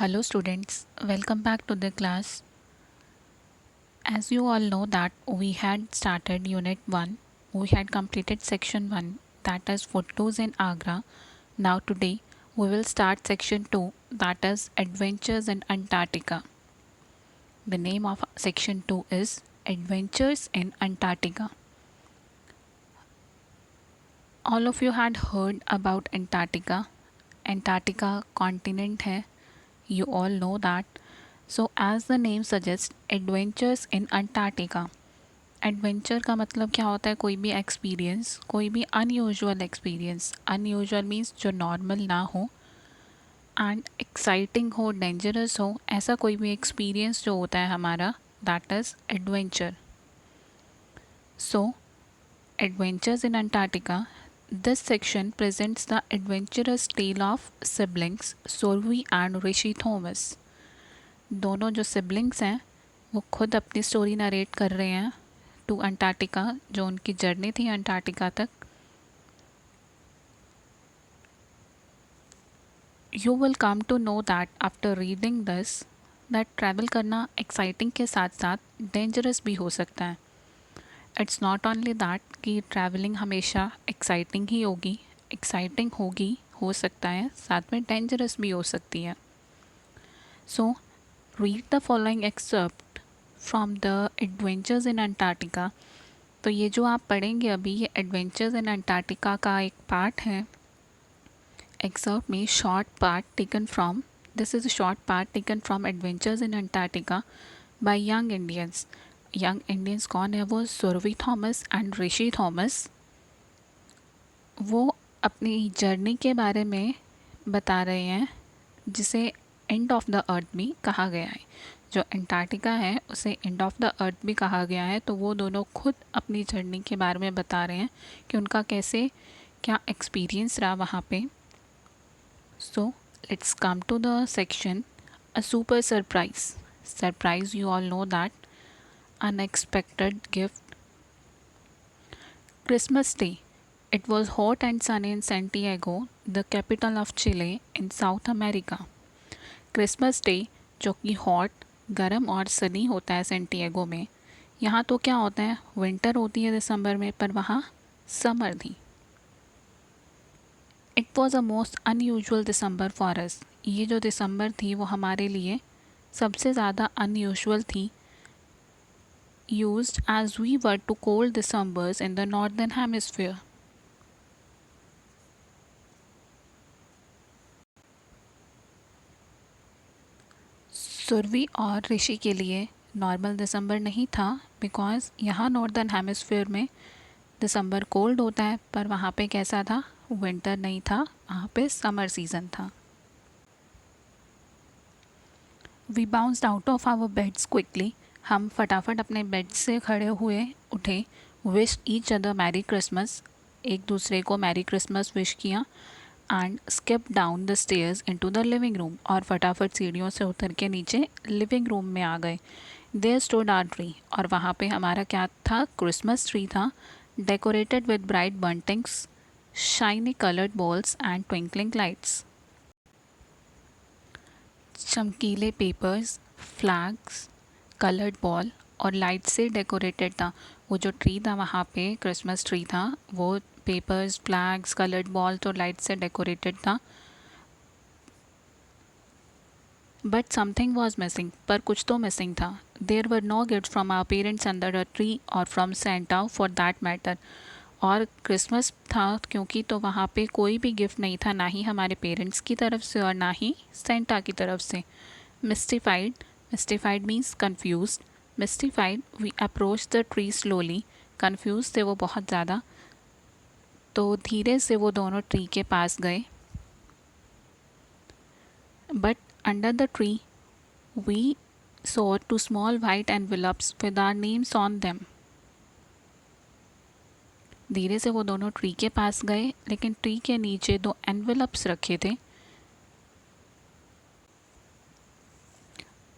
Hello students, welcome back to the class. As you all know that we had started unit 1, we had completed section 1, that is photos in Agra. Now today we will start section 2, that is adventures in Antarctica. The name of section 2 is Adventures in Antarctica. All of you had heard about Antarctica. Antarctica continent है. You all know that. So as the name suggests, adventures in Antarctica. Adventure का मतलब क्या होता है? कोई भी experience, कोई भी अनयूजुअल एक्सपीरियंस. अनयूजुअल मीन्स जो नॉर्मल ना हो, एंड एक्साइटिंग हो, डेंजरस हो, ऐसा कोई भी एक्सपीरियंस जो होता है हमारा, that is adventure. So adventures in Antarctica. This section presents the adventurous tale of siblings Surabhi and Rishi Thomas. दोनों जो सिबलिंग्स हैं वो खुद अपनी स्टोरी नरेट कर रहे हैं टू अंटार्कटिका, जो उनकी जर्नी थी अंटार्कटिका तक. You will come to know that after reading this that travel करना एक्साइटिंग के साथ साथ डेंजरस भी हो सकता है. इट्स नॉट ओनली दैट कि ट्रैवलिंग हमेशा एक्साइटिंग होगी, हो सकता है, साथ में डेंजरस भी हो सकती है. So read the following except from the adventures in Antarctica. तो ये जो आप पढ़ेंगे अभी, ये एडवेंचर्स इन अंटार्कटिका का एक पार्ट है. एक्सेप्ट में short part taken from, this is a short part taken from adventures in Antarctica by young Indians. Young Indians कौन है? वो Surabhi Thomas and Rishi Thomas. वो अपनी जर्नी के बारे में बता रहे हैं, जिसे एंड ऑफ द अर्थ भी कहा गया है. जो अंटार्कटिका है उसे एंड ऑफ द अर्थ भी कहा गया है. तो वो दोनों खुद अपनी जर्नी के बारे में बता रहे हैं कि उनका कैसे क्या एक्सपीरियंस रहा वहाँ पे. So let's come to the section a super surprise. Surprise, you all know that, unexpected gift. Christmas day. It was hot and sunny in Santiago, the capital of Chile in South America. Christmas day जो कि hot, गर्म और सनी होता है Santiago में. यहाँ तो क्या होता है, विंटर होती है दिसंबर में, पर वहाँ समर थी. It was a most unusual December for us. ये जो दिसंबर थी वो हमारे लिए सबसे ज़्यादा अनयूजुअल थी. Used as we were to cold Decembers in the northern hemisphere. Surabhi और ऋषि के लिए नॉर्मल दिसंबर नहीं था, बिकॉज़ यहाँ नॉर्दर्न हेमिस्फीयर में दिसंबर कोल्ड होता है, पर वहाँ पे कैसा था, विंटर नहीं था, वहाँ पे समर सीज़न था. We bounced out of our beds quickly. हम फटाफट अपने बेड से खड़े हुए उठे. Wish each other merry Christmas. एक दूसरे को मैरी क्रिसमस विश किया. And skip down the stairs into the living room. और फटाफट सीढ़ियों से उतर के नीचे लिविंग रूम में आ गए. There stood our tree. और वहाँ पे हमारा क्या था, क्रिसमस ट्री था, decorated with bright buntings, shiny coloured balls and twinkling lights. चमकीले पेपर्स, फ्लैग्स, कलर्ड बॉल और लाइट से डेकोरेटेड था. वो जो ट्री था वहाँ पे, क्रिसमस ट्री था, वो पेपर्स, फ्लैग्स, कलर्ड बॉल और लाइट से डेकोरेटेड था. But something was missing. पर कुछ तो मिसिंग था. There were no gift from our parents under the tree और from Santa for that matter. और क्रिसमस था क्योंकि, तो वहाँ पे कोई भी गिफ्ट नहीं था, ना ही हमारे पेरेंट्स की तरफ से और ना ही सेंटा की तरफ से. Mystified. Mystified means confuse. Mystified we approach the tree slowly. Confuse थे वो बहुत ज़्यादा, तो धीरे से वो दोनों ट्री के पास गए. But under the tree we saw two small white envelopes with our names on them. धीरे से वो दोनों ट्री के पास गए, लेकिन ट्री के नीचे दो एनवेलप्स रखे थे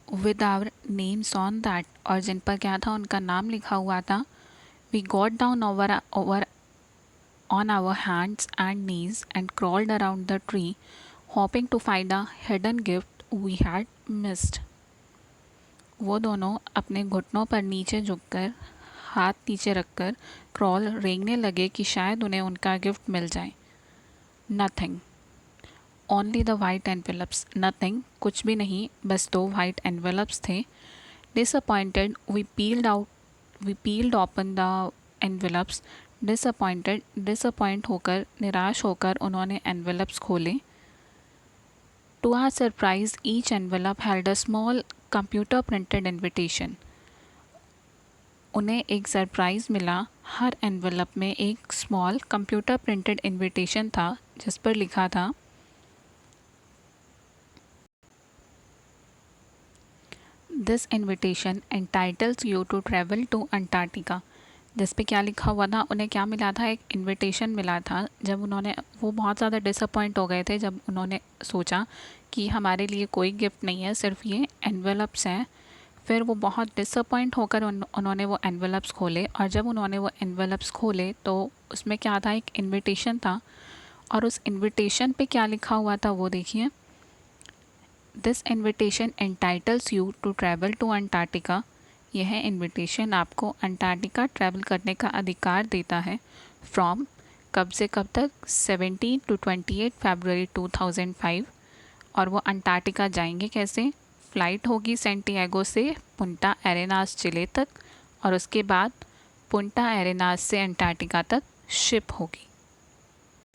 with our names on that. और जिन पर क्या था, उनका नाम लिखा हुआ था. We got down over on our hands and knees and crawled around the tree, hoping to find a hidden gift we had missed. वो दोनों अपने घुटनों पर नीचे झुककर हाथ नीचे रखकर क्रॉल रेंगने लगे कि शायद उन्हें उनका गिफ्ट मिल जाए। Nothing, only the white envelopes. Nothing, कुछ भी नहीं, बस 2 वाइट एनवेलप्स थे। Disappointed we peeled open the envelopes. Disappoint होकर, निराश होकर उन्होंने एनवेलप्स खोले। To our surprise each envelope held a small computer printed invitation. उन्हें एक सरप्राइज़ मिला, हर एनवेलप में एक स्मॉल कंप्यूटर प्रिंटेड इन्विटेशन था जिस पर लिखा था this invitation entitles you to travel to Antarctica. जिस पे क्या लिखा हुआ था, उन्हें क्या मिला था, एक इन्विटेशन मिला था। जब उन्होंने, वो बहुत ज़्यादा डिसअपॉइंट हो गए थे जब उन्होंने सोचा कि हमारे लिए कोई गिफ्ट नहीं है, सिर्फ ये एनवेलप्स हैं। फिर वो बहुत डिसअपॉइंट होकर उन्होंने वो एनवेलप्स खोले, और जब उन्होंने वो एनवेलप्स खोले तो उसमें क्या था, एक इन्विटेशन था। और उस इन्विटेशन पे क्या लिखा हुआ था वो देखिए, this invitation entitles you to travel to Antarctica. यह इन्विटेशन आपको अंटार्कटिका ट्रैवल करने का अधिकार देता है। फ्रॉम, कब से कब तक, 17 to 28 फरवरी 2005। और वो अंटार्कटिका जाएंगे कैसे, फ़्लाइट होगी सैंटियागो से पुंटा एरेनास चिले तक, और उसके बाद पुंटा एरेनास से अंटार्कटिका तक शिप होगी।